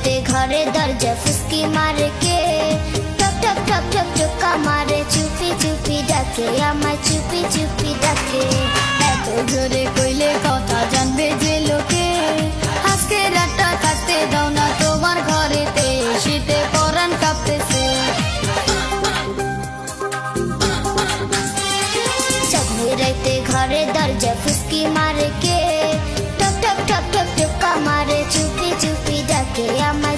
রাইতে ঘরে দরজা ফুসকি মারে কে, টক টক টক টক টকা মারে, চুপি চুপি ডাকে আমায়, চুপি চুপি ডাকে। এত জোরে কইলে কথা জানবে যে লোকে, আজকে রাতটা থাকতে দাও না তোমার ঘরেতে, শীতে পরাণ কাঁপতেছে। চাঁদনি রাইতে ঘরে দরজা ফুসকি মারে কে, টক টক টক টক টকা মারে, চুপি চুপি ডাকে আমায়,